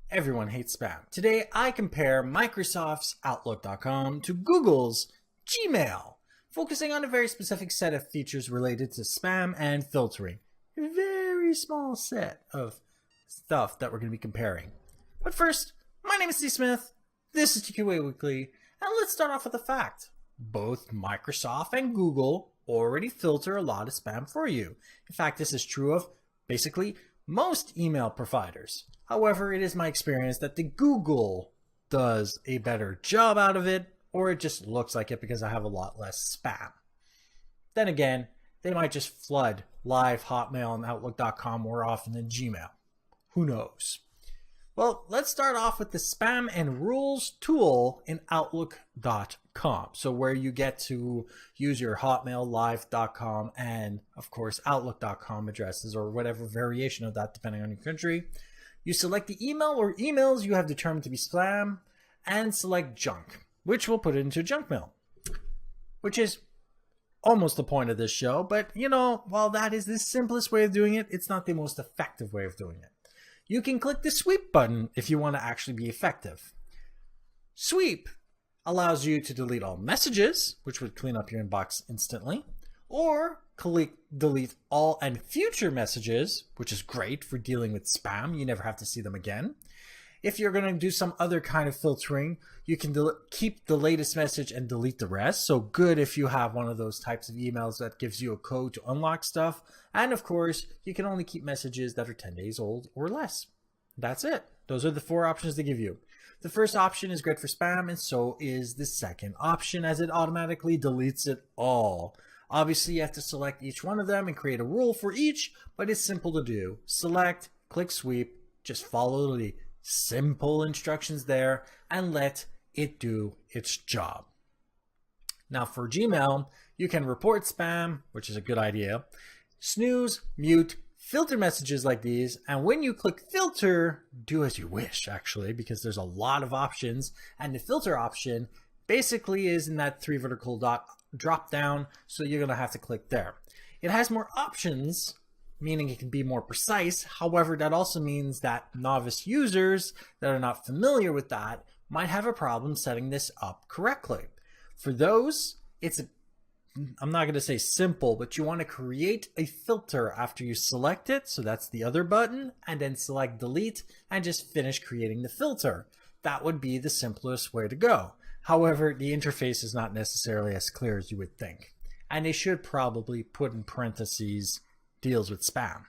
Everyone hates spam. Today, I compare Microsoft's Outlook.com to Google's Gmail, focusing on a very specific set of features related to spam and filtering. A very small set of stuff that we're going to be comparing. But first, my name is Steve Smith, this is TQA Weekly, and let's start off with a fact. Both Microsoft and Google already filter a lot of spam for you. In fact, this is true of basically most email providers. However, it is my experience that the Google does a better job out of it, or it just looks like it because I have a lot less spam. Then again, they might just flood live Hotmail and Outlook.com more often than Gmail. Who knows? Well, let's start off with the Spam and Rules tool in Outlook.com. So where you get to use your Hotmail, Live.com, and of course Outlook.com addresses or whatever variation of that depending on your country. You select the email or emails you have determined to be spam and select junk, which will put it into junk mail, which is almost the point of this show. But you know, while that is the simplest way of doing it, it's not the most effective way of doing it. You can click the sweep button if you want to actually be effective. Sweep allows you to delete all messages, which would clean up your inbox instantly, or delete all and future messages, which is great for dealing with spam. You never have to see them again. If you're going to do some other kind of filtering, you can keep the latest message and delete the rest. So good if you have one of those types of emails that gives you a code to unlock stuff. And of course, you can only keep messages that are 10 days old or less. That's it. Those are the 4 options they give you. The first option is great for spam, and so is the second option, as it automatically deletes it all. Obviously, you have to select each one of them and create a rule for each, but it's simple to do. Select, click sweep, just follow the simple instructions there and let it do its job. Now for Gmail, you can report spam, which is a good idea, snooze, mute, filter messages like these, and when you click filter, do as you wish actually, because there's a lot of options, and the filter option basically is in that 3 vertical dot drop down, so you're going to have to click there. It has more options, meaning it can be more precise. However, that also means that novice users that are not familiar with that might have a problem setting this up correctly. For those, I'm not going to say simple, but you want to create a filter after you select it. So that's the other button, and then select delete and just finish creating the filter. That would be the simplest way to go. However, the interface is not necessarily as clear as you would think. And they should probably put in parentheses deals with spam.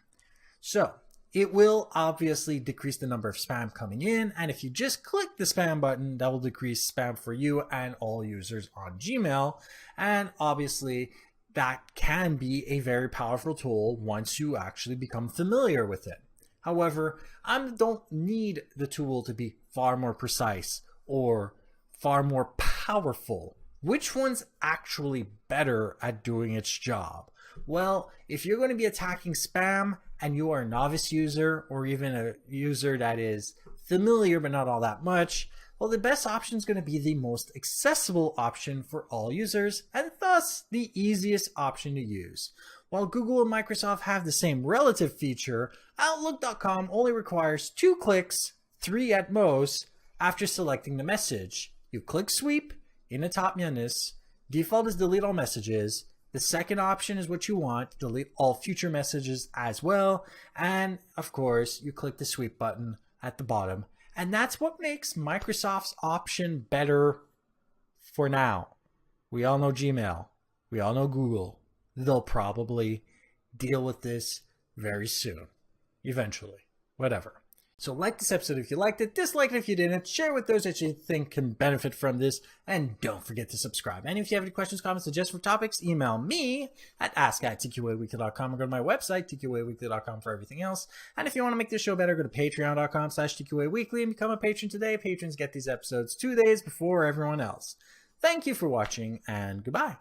So it will obviously decrease the number of spam coming in, and if you just click the spam button, that will decrease spam for you and all users on Gmail. And obviously that can be a very powerful tool once you actually become familiar with it. However, I don't need the tool to be far more precise or far more powerful. Which one's actually better at doing its job? Well, if you're going to be attacking spam and you are a novice user or even a user that is familiar but not all that much, well, the best option is going to be the most accessible option for all users and thus the easiest option to use. While Google and Microsoft have the same relative feature, Outlook.com only requires 2 clicks, 3 at most, after selecting the message. You click sweep in the top menus. Default is delete all messages. The second option is what you want, delete all future messages as well. And of course, you click the sweep button at the bottom. And that's what makes Microsoft's option better for now. We all know Gmail. We all know Google. They'll probably deal with this very soon. Eventually. Whatever. So like this episode if you liked it, dislike it if you didn't, share with those that you think can benefit from this, and don't forget to subscribe. And if you have any questions, comments, suggestions for topics, email me at ask@tqaweekly.com or go to my website, tqaweekly.com, for everything else. And if you want to make this show better, go to patreon.com/tqaweekly and become a patron today. Patrons get these episodes 2 days before everyone else. Thank you for watching, and goodbye.